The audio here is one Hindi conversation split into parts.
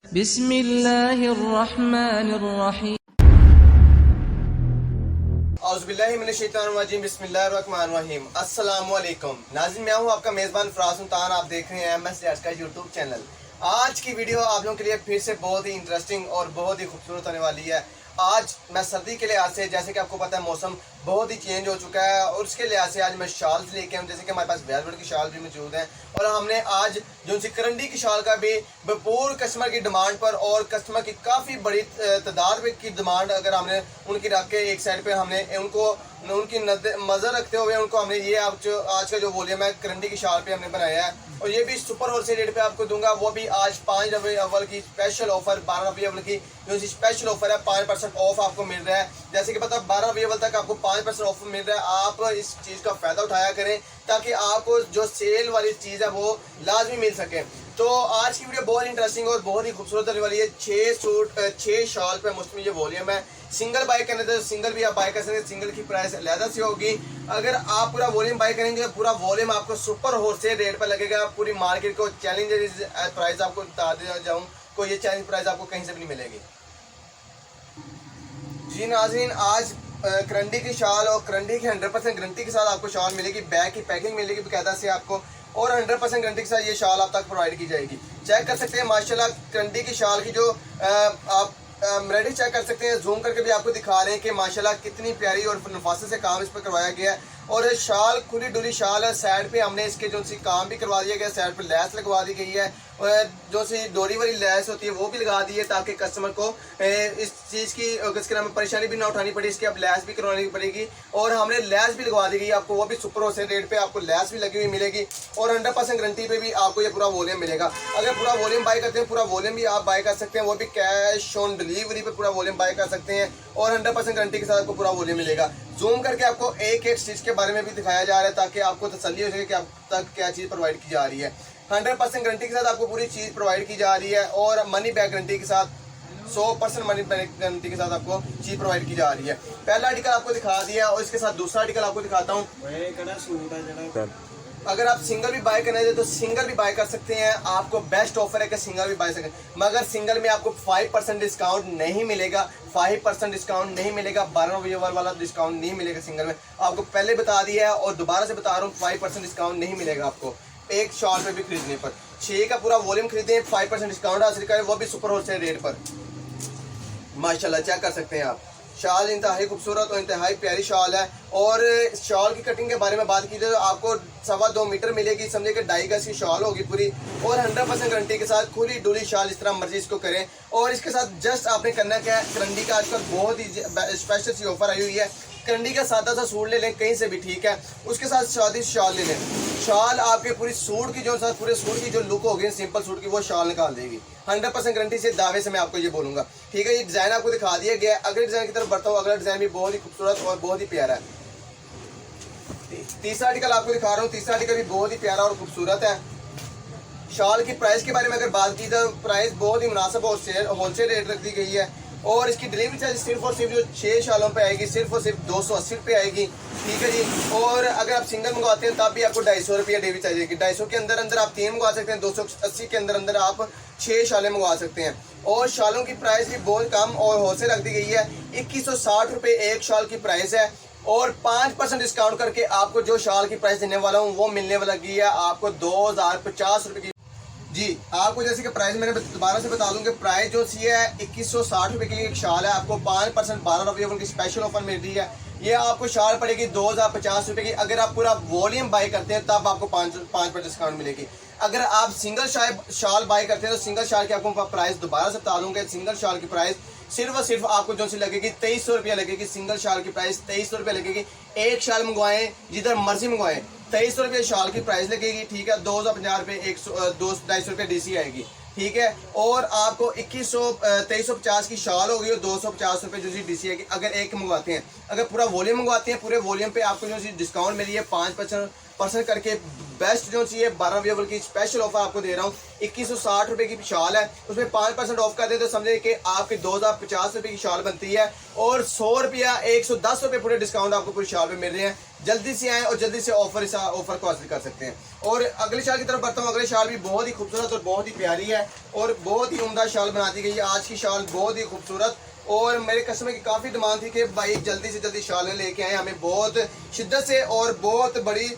बिस्मिल्लाहिर्रहमानिर्रहीम। बिस्मिल्लाहिर्रहमानिर्रहीम। अस्सलामुअलैकुम नाज़रीन, मैं हूं आपका मेज़बान फराज सुल्तान। आप देख रहे हैं MS का यूट्यूब चैनल। आज की वीडियो आप लोगों के लिए फिर से बहुत ही इंटरेस्टिंग और बहुत ही खूबसूरत होने वाली है। आज मैं सर्दी के लिहाज से, जैसे कि आपको पता है मौसम बहुत ही चेंज हो चुका है, और उसके लिहाज से आज मैं शॉल लेके आऊँ। जैसे कि हमारे पास वेलवेट की शॉल भी मौजूद है, और हमने आज जो सी करंडी की शॉल का भी भरपूर कस्टमर की डिमांड पर और कस्टमर की काफ़ी बड़ी तादाद की डिमांड अगर हमने उनकी रख के एक साइड पे हमने उनकी नज़र रखते हुए उनको हमने ये आज का जो वॉल्यूम है करंडी की शॉल पे हमने बनाया है, और ये भी सुपर होलसेल रेट पे आपको दूंगा। वो भी आज 5 रबी अव्वल की स्पेशल ऑफर, 12 रबी अव्वल की जो स्पेशल ऑफर है, 5% ऑफ आपको मिल रहा है। जैसे कि पता 12 रबी अव्वल तक आपको 5% ऑफर मिल रहा है। आप इस चीज़ का फ़ायदा उठाया करें ताकि आपको जो सेल वाली चीज़ है वो लाजमी मिल सके। तो आज की वीडियो बहुत इंटरेस्टिंग और बहुत ही खूबसूरत होने वाली है। 6 शॉल पे मुश्तमिल ये वॉल्यूम है। सिंगल बाय करने तो सिंगल भी आप बाय कर सकते हैं, सिंगल की प्राइस अलहदा सी होगी। अगर आप पूरा वॉल्यूम बाय करेंगे, पूरा वॉल्यूम आपको सुपर होलसेल रेट पर लगेगा। पूरी मार्केट को चैलेंज प्राइस आपको बता दे जाऊँ, कोई ये चैलेंज प्राइस आपको कहीं से भी नहीं मिलेगी। जी नाज़रीन, आज करंडी की शॉल और करंडी की 100% गारंटी के साथ आपको शॉल मिलेगी। बैग की पैकिंग मिलेगी बाकायदा से आपको, और 100% गारंटी के साथ ये शॉल आप तक प्रोवाइड की जाएगी। चेक कर सकते हैं माशाल्लाह करंडी की शॉल की जो आप रेडी चेक कर सकते हैं। जूम करके भी आपको दिखा रहे हैं कि माशाल्लाह कितनी प्यारी और नफासत से काम इस पर करवाया गया है। और शाल खुली डुली शाल है। साइड पे हमने इसके जो सी काम भी करवा दिया गया, साइड पे लैस लगवा दी गई है, और जो सी डोरी वाली लैस होती है वो भी लगा दी है ताकि कस्टमर को इस चीज़ की इसके नाम में परेशानी भी ना उठानी पड़े। इसकी अब लैस भी करवानी पड़ेगी, और हमने लैस भी लगवा दी गई आपको, वो भी सुपर होलसेल रेट पे आपको लैस भी लगी हुई मिलेगी, और 100% गारंटी पे भी आपको ये पूरा वॉल्यूम मिलेगा। अगर पूरा वॉल्यूम बाय करते हैं, पूरा वॉल्यूम भी आप बाय कर सकते हैं, वो भी कैश ऑन डिलीवरी पे पूरा वॉल्यूम बाय कर सकते हैं, और 100% गारंटी के साथ आपको पूरा वॉल्यूम मिलेगा। जूम करके आपको एक एक चीज़ के बारे में भी दिखाया जा रहा है ताकि आपको तसल्ली हो सके कि आप तक क्या चीज़ प्रोवाइड की जा रही है। 100% गारंटी के साथ आपको पूरी चीज़ प्रोवाइड की जा रही है, और मनी बैक गारंटी के साथ 100% मनी बैक गारंटी के साथ आपको चीज़ प्रोवाइड की जा रही है। पहला आर्टिकल आपको दिखा दिया, और इसके साथ दूसरा आर्टिकल आपको दिखाता हूँ। अगर आप सिंगल भी बाय करना है तो सिंगल भी बाय कर सकते हैं। आपको बेस्ट ऑफर है कि सिंगल भी बाय सकते हैं, मगर सिंगल में आपको 5% डिस्काउंट नहीं मिलेगा। 5% डिस्काउंट नहीं मिलेगा, 12 रबी वाला डिस्काउंट नहीं मिलेगा सिंगल में। आपको पहले बता दिया है और दोबारा से बता रहा हूँ, 5% डिस्काउंट नहीं मिलेगा आपको एक शॉल पे भी खरीदने पर। 6 का पूरा वॉल्यूम खरीदें, 5% डिस्काउंट हासिल करें, वो भी सुपर होलसेल रेट पर। माशाल्लाह चेक कर सकते हैं आप। शॉल इंतहाई खूबसूरत और इंतहाई प्यारी शॉल है। और शॉल की कटिंग के बारे में बात की जाए तो आपको 2.25 मीटर मिलेगी, समझे कि 2.5 गज की शॉल होगी पूरी, और 100% गारंटी के साथ खुली डुली शॉल इस तरह मर्जी इसको करें। और इसके साथ जस्ट आपने करना क्या है, करंडी का आजकल बहुत ही स्पेशल सी ऑफर आई हुई है। करंडी का सादा सा सूट ले लें कहीं से भी, ठीक है, उसके साथ शादी शॉल ले लें। शॉल आपके पूरी सूट की जो साथ पूरे सूट की जो लुक होगी सिंपल सूट की, वो शॉल निकाल देगी। 100% गारंटी से दावे से मैं आपको ये बोलूँगा, ठीक है। ये डिज़ाइन आपको दिखा दिया गया है। अगले डिज़ाइन की तरफ बढ़ता हूँ। अगला डिज़ाइन भी बहुत ही खूबसूरत और बहुत ही प्यारा है। तीसरा आर्टिकल आपको दिखा रहा हूँ। तीसरा आर्टिकल भी बहुत ही प्यारा और खूबसूरत है। शॉल की प्राइस के बारे में अगर बात की तो प्राइस बहुत ही मुनासिब होलसेल रेट रख दी गई है, और इसकी डिलीवरी चार्ज सिर्फ और सिर्फ जो 6 शॉलों पे आएगी सिर्फ और सिर्फ 280 रुपये आएगी, ठीक है जी। और अगर आप सिंगल मंगवाते हैं तब भी आपको 250 रुपये डिलीवरी चार्ज आएगी। 250 के अंदर अंदर आप 3 मंगवा सकते हैं, 280 के अंदर अंदर आप 6 शॉलें मंगवा सकते हैं। और शॉलों की प्राइस भी बहुत कम और होलसेल रख दी गई है। 2160 रुपये एक शॉल की प्राइस है, और 5% डिस्काउंट करके आपको जो शॉल की प्राइस देने वाला हूँ वो मिलने वाला है आपको 2050 रुपये की। जी आपको जैसे कि प्राइस मैंने दोबारा से बता दूं कि प्राइस जो सी है 2160 रुपये की एक शॉल है। आपको 5% 12 रबी की स्पेशल ऑफर मिल रही है। ये आपको शॉल पड़ेगी 2050 रुपये की। अगर आप पूरा वॉल्यूम बाय करते हैं तब आपको 5% डिस्काउंट मिलेगी। अगर आप सिंगल शॉल बाय करते हैं तो सिंगल शॉल की आपको प्राइस दोबारा से बता दूंगा। सिंगल शॉल की प्राइस सिर्फ और सिर्फ आपको जो सी लगेगी 2300 रुपया लगेगी। सिंगल शॉल की प्राइस 2300 रुपया लगेगी। एक शॉल मंगवाएं जिधर मर्जी मंगवाएं, 2300 रुपये शॉल की प्राइस लगेगी, ठीक है। 2050 रुपये 250 रुपये DC आएगी, ठीक है। और आपको 2350 की शॉल होगी और 250 रुपये जो सी DC आएगी अगर एक मंगवाते हैं। अगर पूरा वॉल्यूम मंगवाते हैं, पूरे वॉल्यूम पे आपको जो सी डिस्काउंट मिली है 5% करके। बेस्ट जो सी है 12 रबी की स्पेशल ऑफर आपको दे रहा हूँ। 2160 रुपये की शॉल है, उसमें 5% ऑफ कर दे तो समझे कि आपकी 2050 रुपये की शॉल बनती है, और 100 रुपया 110 रुपये पूरे डिस्काउंट आपको पूरी शॉल पे मिल रहे हैं। जल्दी से आएँ और जल्दी से ऑफर को हासिल कर सकते हैं। और अगले शाल की तरफ बढ़ता हूँ। अगले शाल भी बहुत ही खूबसूरत और बहुत ही प्यारी है और बहुत ही उम्दा शाल बना दी गई है। आज की शाल बहुत ही खूबसूरत और मेरे कस्टमर की काफ़ी डिमांड थी कि भाई जल्दी से जल्दी शालें लेके आए, हमें बहुत शिद्दत से और बहुत बड़ी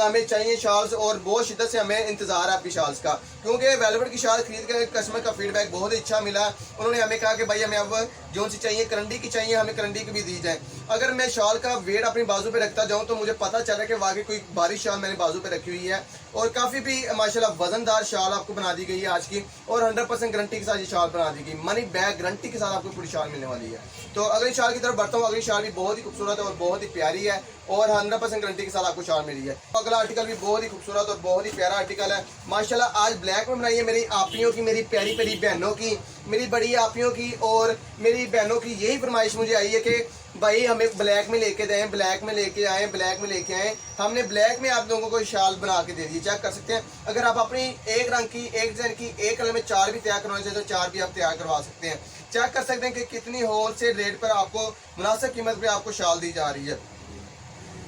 हमें चाहिए शाल्स और बहुत शिद्दत से हमें इंतज़ार है आपकी शाल्स का, क्योंकि वेलवेट की शाल खरीद कर कस्टमर का फीडबैक बहुत ही अच्छा मिला। उन्होंने हमें कहा कि भाई हमें अब जो सी चाहिए करंडी की चाहिए, हमें करंडी की भी दी जाए। अगर मैं शाल का वेट अपनी बाजू पे रखता जाऊँ तो मुझे पता चला कि वाकई कोई भारी शाल मैंने बाजू पे रखी हुई है और काफ़ी भी माशाल्लाह वजनदार शाल आपको बना दी गई है आज की और 100% गारंटी के साथ ये शाल बना दी गई, मनी बैग गारंटी के साथ आपको पूरी शाल मिलने वाली है। तो अगली शाल की तरफ बढ़ता हूँ। अगली शाल भी बहुत ही खूबसूरत है और बहुत ही प्यारी है और 100% गारंटी के साथ आपको शाल मिली है। अगला आर्टिकल भी बहुत ही खूबसूरत और बहुत ही प्यारा आर्टिकल है माशाल्लाह। आज ब्लैक में बनाई है मेरी आपियों की, मेरी प्यारी प्यारी बहनों की, मेरी बड़ी आपियों की और मेरी बहनों की यही फरमाइश मुझे आई है कि भाई हमें ब्लैक में लेके दें, ब्लैक में लेके आएँ, ब्लैक में लेके आएँ। हमने ब्लैक में आप लोगों को शाल बना के दे दी, चेक कर सकते हैं। अगर आप अपनी एक रंग की, एक डिजाइन की, एक कलर में 4 भी तैयार करवाना चाहिए तो 4 भी आप तैयार करवा सकते हैं। चेक कर सकते हैं कि कितनी होलसेल रेट पर आपको मुनासिब कीमत पे आपको शाल दी जा रही है।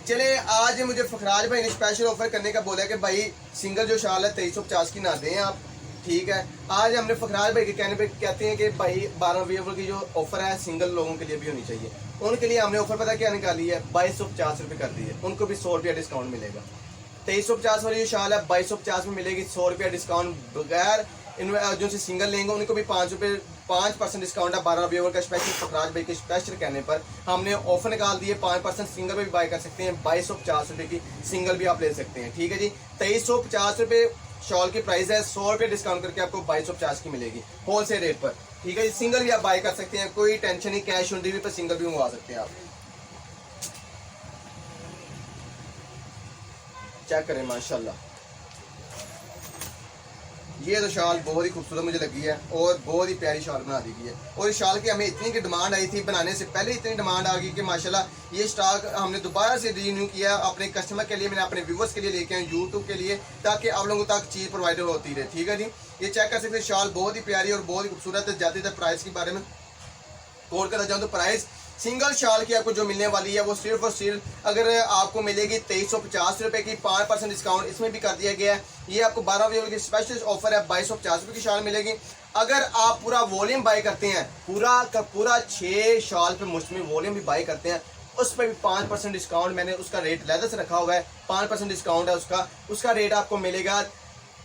चले आज मुझे फखराज भाई ने स्पेशल ऑफर करने का बोला कि भाई सिंगल जो शाल है 2350 की ना दें आप, ठीक है। आज हमने फखराज भाई के कहने पे कहते हैं कि भाई 12 अवेलेबल की जो ऑफर है सिंगल लोगों के लिए भी होनी चाहिए। उनके लिए हमने ऑफर पता क्या निकाली है, 2250 रुपये कर दी है। उनको भी 100 रुपया डिस्काउंट मिलेगा। 2350 वाली जो शाल है 2250 में मिलेगी, 100 रुपया डिस्काउंट बगैर। जो से सिंगल लेंगे उनको भी 5% डिस्काउंट है 12 अवेलेबल का। स्पेशल फखराज भाई के स्पेशल कहने पर हमने ऑफर निकाल दिए, 5% सिंगल में भी बाय कर सकते हैं। 2250 रुपये की सिंगल भी आप ले सकते हैं, ठीक है जी। 2350 रुपये शॉल की प्राइस है, 100 रुपये डिस्काउंट करके आपको 2250 की मिलेगी होलसेल रेट पर, ठीक है। सिंगल भी आप बाय कर सकते हैं, कोई टेंशन नहीं, कैश ऑन डिलीवरी पर सिंगल भी मंगवा सकते हैं आप। चेक करें माशाल्लाह, ये तो शाल बहुत ही खूबसूरत मुझे लगी है और बहुत ही प्यारी शाल बना दी गई है। और इस शाल की हमें इतनी की डिमांड आई थी, बनाने से पहले इतनी डिमांड आ गई कि माशाल्लाह ये स्टॉक हमने दोबारा से रिन्यू किया अपने कस्टमर के लिए, मैंने अपने व्यूवर्स के लिए लेके आए यूट्यूब के लिए, ताकि आप लोगों तक चीज़ प्रोवाइड होती रहे, ठीक है जी। ये चेक कर सकते हैं, शाल बहुत ही प्यारी और बहुत ही खूबसूरत है। जाते थे प्राइस के बारे में कोड करना चाहूँ तो प्राइस सिंगल शाल की आपको जो मिलने वाली है वो सिर्फ और सिर्फ अगर आपको मिलेगी 2350 रुपये की, 5% डिस्काउंट इसमें भी कर दिया गया है। ये आपको 12 अवेलेबल की स्पेशल ऑफर है, 2250 रुपये की शाल मिलेगी। अगर आप पूरा वॉल्यूम बाय करते हैं, पूरा का पूरा 6 शाल पे मुश्तमिल वॉल्यूम भी बाय करते हैं, उस पर भी 5% डिस्काउंट, मैंने उसका रेट अलग से रखा हुआ है, 5% डिस्काउंट है उसका रेट आपको मिलेगा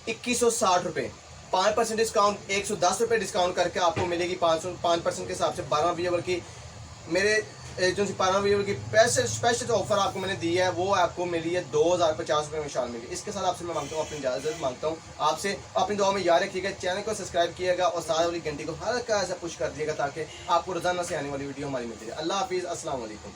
2160 रुपये। 5% डिस्काउंट 110 रुपये डिस्काउंट करके आपको मिलेगी 5% के हिसाब से 12 अवेलेबल की मेरे जो 12 अवेलेबल की स्पेशल ऑफर आपको मैंने दी है वो आपको मिली है 2050 रुपये में शाल मिली। इसके साथ आपसे मैं मांगता हूँ, अपनी इजाज़त मांगता हूँ आपसे, अपनी दुआ में याद रखिएगा, चैनल को सब्सक्राइब किएगा और साथ वाली घंटी को हल्का ऐसा पुश कर दिएगा ताकि आपको रोजाना से आने वाली वीडियो हमारी मिलती है। अल्लाह हाफिज़, अस्सलाम वालेकुम।